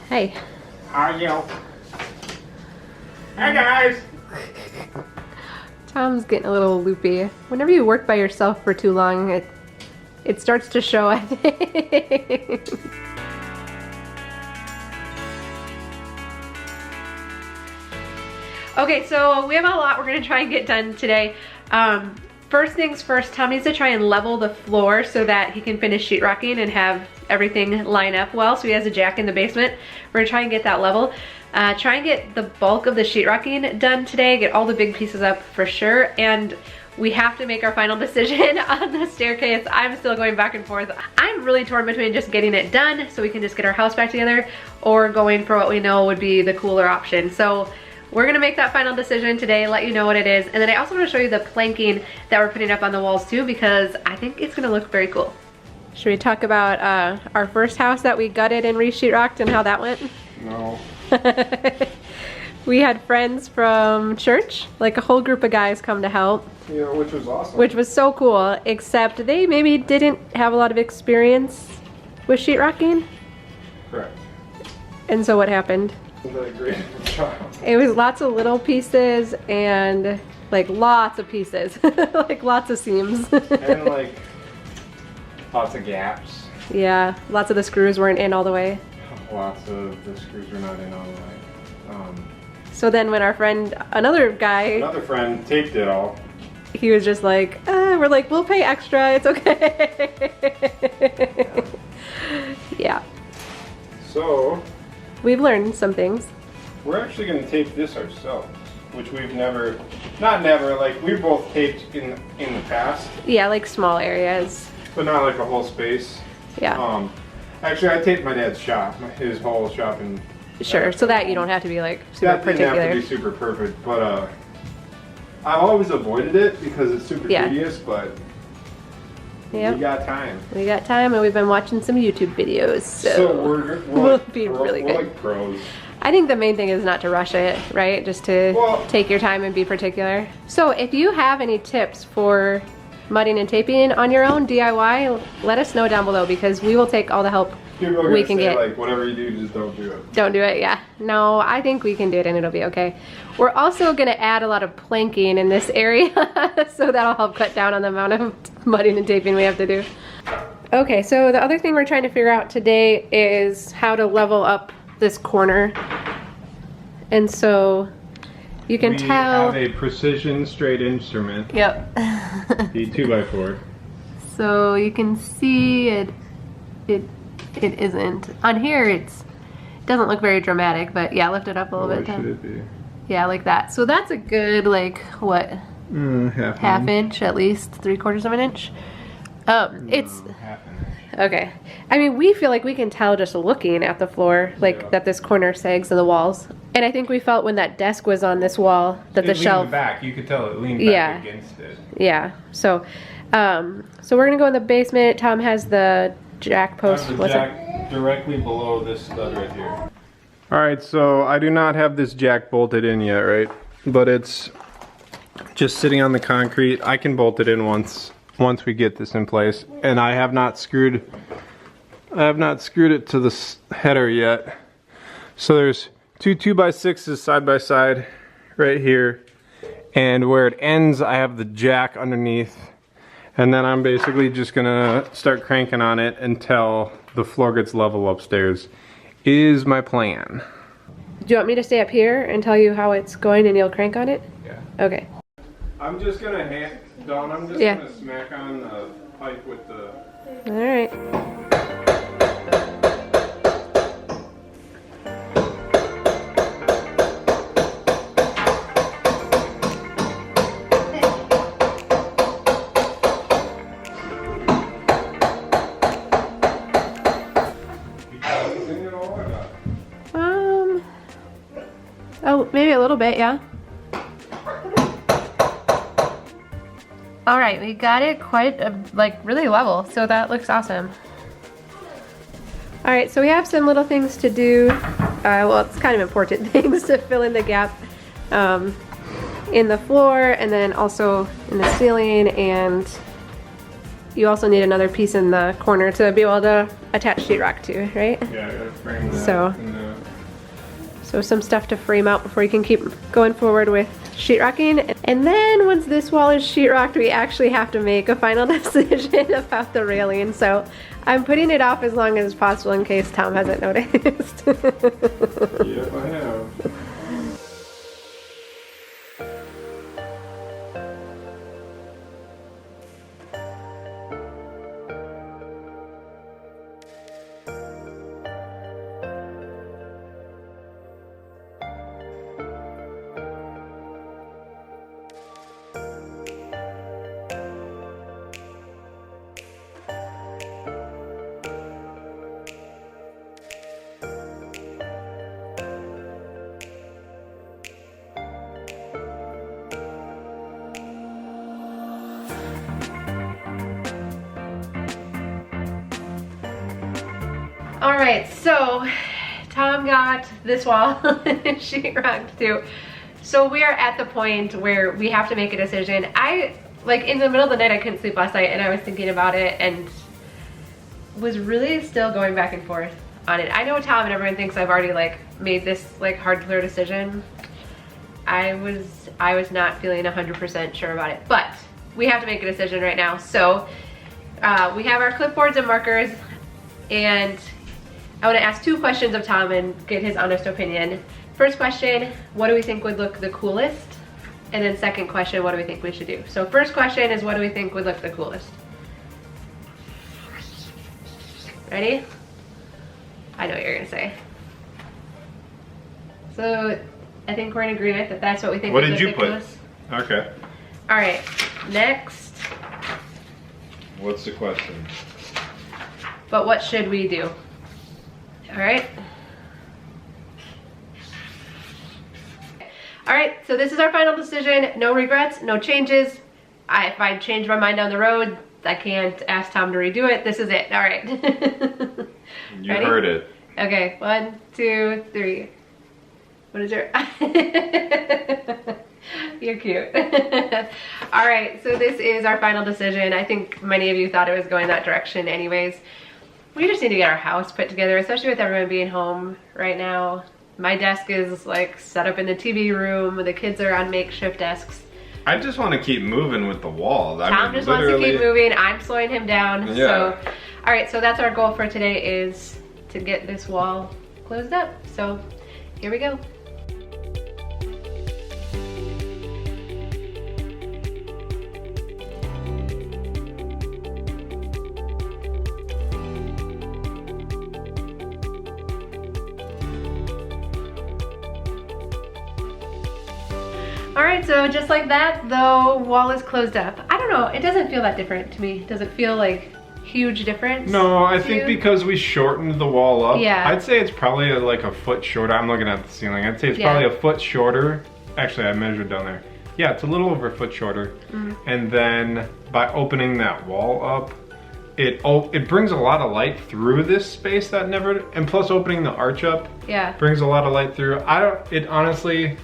Hey. How are you? Hey guys! Tom's getting a little loopy. Whenever you work by yourself for too long, it starts to show, I think. Okay, so we have a lot we're gonna try and get done today. First things first, Tom needs to try and level the floor so that he can finish sheetrocking and have everything line up well. So he has a jack in the basement. We're gonna try and get that level. Try and get the bulk of the sheetrocking done today, get all the big pieces up for sure. And we have to make our final decision on the staircase. I'm still going back and forth. I'm really torn between just getting it done so we can just get our house back together, or going for what we know would be the cooler option. So we're gonna make that final decision today, let you know what it is. And then I also wanna show you the planking that we're putting up on the walls too, because I think it's gonna look very cool. Should we talk about our first house that we gutted and re-sheetrocked and how that went? No. We had friends from church, like a whole group of guys come to help. Yeah, which was awesome. Which was so cool, except they maybe didn't have a lot of experience with sheetrocking. Correct. And so what happened? Great job. It was lots of little pieces and like lots of pieces, like lots of seams. And like lots of gaps. Yeah, lots of the screws weren't in all the way. Lots of the screws were not in all the way. So then when our friend, another friend taped it all. He was just like, we're like, we'll pay extra, it's okay. Yeah. So We've learned some things. we're actually going to tape this ourselves, which we've never, not never, like we've both taped in the past, Yeah, like small areas. but not like a whole space. Yeah. Actually, I taped my dad's shop, his whole shop, and Sure, so that you don't have to be like super that didn't particular. have to be super perfect, but I've always avoided it because it's super tedious, but Yeah. we got time. We got time and we've been watching some YouTube videos, so, we'll be really we're good. like pros. I think the main thing is not to rush it, right? Just to take your time and be particular. So if you have any tips for mudding and taping on your own DIY, let us know down below, because we will take all the help People are we gonna can say, get. like, whatever you do, just don't do it. Don't do it, yeah. No, I think we can do it and it'll be okay. We're also gonna add a lot of planking in this area, so that'll help cut down on the amount of mudding and taping we have to do. Okay, so the other thing we're trying to figure out today is how to level up this corner. And so you can tell. We have a precision straight instrument. Yep. The 2x4. So you can see it isn't. On here it doesn't look very dramatic, but yeah, lift it up a little bit. What should it be? Yeah, like that. So that's a good, like, what? Half inch at least, 3/4 of an inch. It's half an inch. okay. I mean, we feel like we can tell just looking at the floor, like that this corner sags in the walls. And I think we felt when that desk was on this wall that the shelf back. You could tell it leaned back against it. Yeah. So, so we're gonna go in the basement. Tom has the jack post. The jack directly below this stud right here. All right, so I do not have this jack bolted in yet, right? But it's just sitting on the concrete. I can bolt it in once we get this in place, and I have not screwed it to the header yet. So there's two 2x6s side by side right here, and where it ends I have the jack underneath, and then I'm basically just gonna start cranking on it until the floor gets level upstairs is my plan. Do you want me to stay up here and tell you how it's going and you'll crank on it? Yeah. Okay. I'm just gonna gonna smack on the pipe with the... Alright. Oh, maybe a little bit, yeah. All right, we got it quite, like, really level, so that looks awesome. All right, so we have some little things to do. Well, it's kind of important things to fill in the gap in the floor, and then also in the ceiling and you also need another piece in the corner to be able to attach sheetrock to, right? Yeah, I gotta frame that. So some stuff to frame out before you can keep going forward with sheetrocking. And then once this wall is sheetrocked, we actually have to make a final decision about the railing. So I'm putting it off as long as possible in case Tom hasn't noticed. Yep, I have. All right, so Tom got this wall sheetrocked too. So we are at the point where we have to make a decision. Like in the middle of the night, I couldn't sleep last night and I was thinking about it and was really still going back and forth on it. I know Tom and everyone thinks I've already like made this like hard, clear decision. I was not feeling 100% sure about it, but we have to make a decision right now. So we have our clipboards and markers, and I want to ask 2 questions of Tom and get his honest opinion. First question, what do we think would look the coolest? And then second question, what do we think we should do? So first question is, what do we think would look the coolest? Ready? I know what you're gonna say. So I think we're in agreement that that's what we think would look the coolest. What did you put? Okay. All right, next. What's the question? But what should we do? All right. All right, so this is our final decision. No regrets, no changes. If I change my mind down the road, I can't ask Tom to redo it. This is it. All right. You Ready? Heard it. Okay, 1, 2, 3. What is your... You're cute. All right, so this is our final decision. I think many of you thought it was going that direction anyways. We just need to get our house put together, especially with everyone being home right now. My desk is like set up in the TV room. The kids are on makeshift desks. I just want to keep moving with the wall. Tom just wants to keep moving. I'm slowing him down. Yeah. So, all right, so that's our goal for today, is to get this wall closed up. So here we go. All right, so just like that, the wall is closed up. I don't know, it doesn't feel that different to me. Does it feel like huge difference? No, I think because we shortened the wall up, yeah. I'd say it's probably like a foot shorter. I'm looking at the ceiling. I'd say it's probably a foot shorter. Actually, I measured down there. Yeah, it's a little over a foot shorter. And then by opening that wall up, it brings a lot of light through this space that never, and plus opening the arch up, brings a lot of light through. Honestly,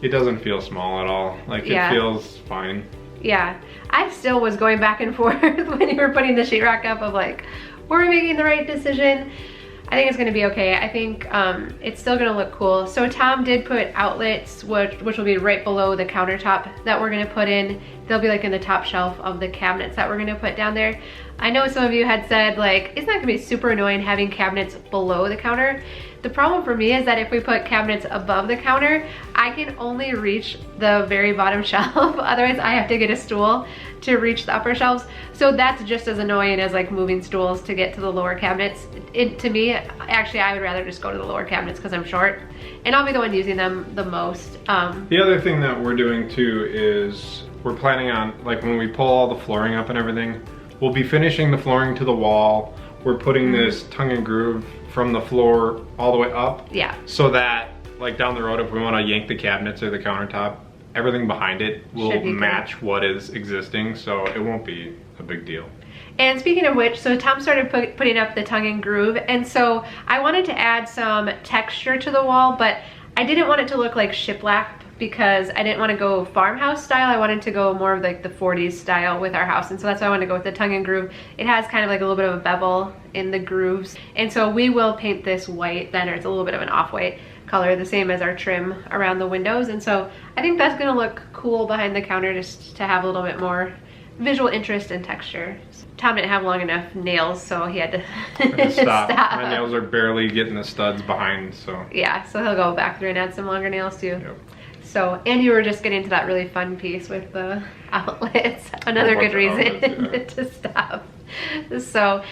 it doesn't feel small at all. Like it feels fine. Yeah, I still was going back and forth when you were putting the sheetrock up of like, were we making the right decision? I think it's gonna be okay. I think it's still gonna look cool. So Tom did put outlets, which will be right below the countertop that we're gonna put in. They'll be like in the top shelf of the cabinets that we're gonna put down there. I know some of you had said like, isn't that gonna be super annoying having cabinets below the counter? The problem for me is that if we put cabinets above the counter, I can only reach the very bottom shelf. Otherwise, I have to get a stool to reach the upper shelves. So that's just as annoying as like moving stools to get to the lower cabinets. To me, actually, I would rather just go to the lower cabinets because I'm short. And I'll be the one using them the most. The other thing that we're doing too is we're planning on, like when we pull all the flooring up and everything, we'll be finishing the flooring to the wall. We're putting this tongue and groove from the floor all the way up. Yeah. So that like down the road, if we want to yank the cabinets or the countertop, everything behind it will match what is existing. So it won't be a big deal. And speaking of which, so Tom started putting up the tongue and groove. And so I wanted to add some texture to the wall, but I didn't want it to look like shiplap because I didn't want to go farmhouse style. I wanted to go more of like the 40s style with our house, and so that's why I wanted to go with the tongue and groove. It has kind of like a little bit of a bevel in the grooves, and so we will paint this white then, or it's a little bit of an off-white color, the same as our trim around the windows. And so I think that's gonna look cool behind the counter, just to have a little bit more visual interest and texture. Tom didn't have long enough nails, so he had to stop. stop. My nails are barely getting the studs behind, so. Yeah, so he'll go back through and add some longer nails too. Yep. So, and you were just getting to that really fun piece with the outlets. Another good reason to stop. So,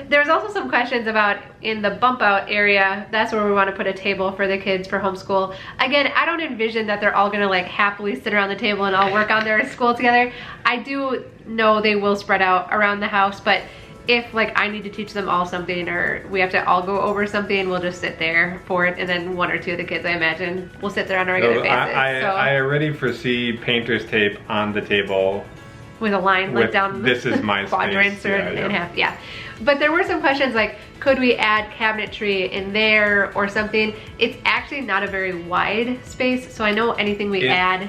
there's also some questions about in the bump out area. That's where we want to put a table for the kids for homeschool. Again, I don't envision that they're all gonna like happily sit around the table and all work on their school together. I do know they will spread out around the house, but if like I need to teach them all something, or we have to all go over something, we'll just sit there for it, and then one or two of the kids, I imagine, will sit there on a regular basis. I already foresee painter's tape on the table with a line like down this is my quadrants space. or in half. Yeah, but there were some questions like, could we add cabinetry in there or something? It's actually not a very wide space, so I know anything we add,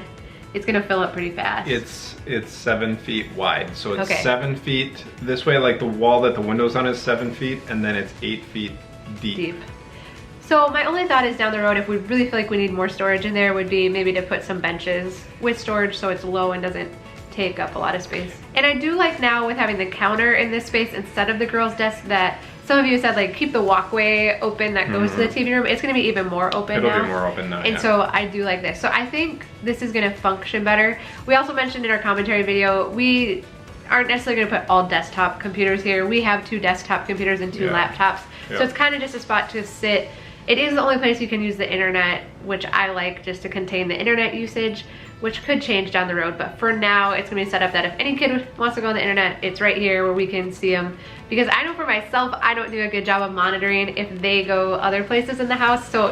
it's gonna fill up pretty fast. It's 7 feet wide, so it's okay. 7 feet this way. Like the wall that the window's on is 7 feet, and then it's 8 feet deep. So my only thought is down the road, if we really feel like we need more storage in there, would be maybe to put some benches with storage so it's low and doesn't take up a lot of space. And I do like now with having the counter in this space instead of the girls' desk that some of you said like keep the walkway open that goes to the TV room. It's gonna be even more open now. It'll be more open now, and so I do like this. So I think this is gonna function better. We also mentioned in our commentary video, we aren't necessarily gonna put all desktop computers here. We have 2 desktop computers and 2 laptops. So it's kind of just a spot to sit. It is the only place you can use the internet, which I like just to contain the internet usage, which could change down the road. But for now, it's gonna be set up that if any kid wants to go on the internet, it's right here where we can see them. Because I know for myself, I don't do a good job of monitoring if they go other places in the house. So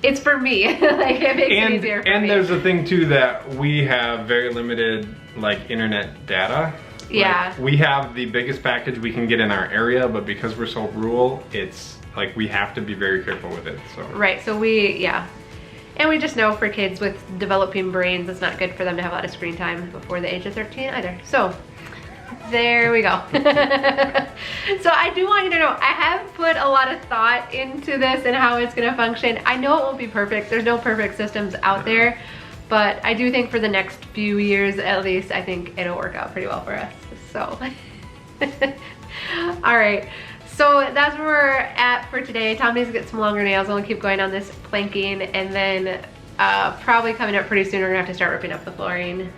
it's for me. Like it makes it easier for me. And there's a thing too that we have very limited like internet data. Yeah. Like, we have the biggest package we can get in our area, but because we're so rural, it's like we have to be very careful with it. So. Right. So and we just know for kids with developing brains, it's not good for them to have a lot of screen time before the age of 13 either. So there we go. So I do want you to know, I have put a lot of thought into this and how it's gonna function. I know it won't be perfect. There's no perfect systems out there, but I do think for the next few years at least, I think it'll work out pretty well for us. So, all right. So that's where we're at for today. Tom needs to get some longer nails, and we'll keep going on this planking, and then probably coming up pretty soon, we're gonna have to start ripping up the flooring,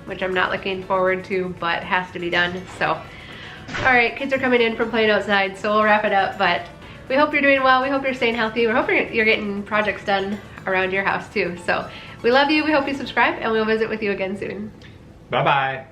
which I'm not looking forward to, but has to be done. So, all right, kids are coming in from playing outside, so we'll wrap it up, but we hope you're doing well. We hope you're staying healthy. We're hoping you're getting projects done around your house too. So we love you. We hope you subscribe, and we'll visit with you again soon. Bye-bye.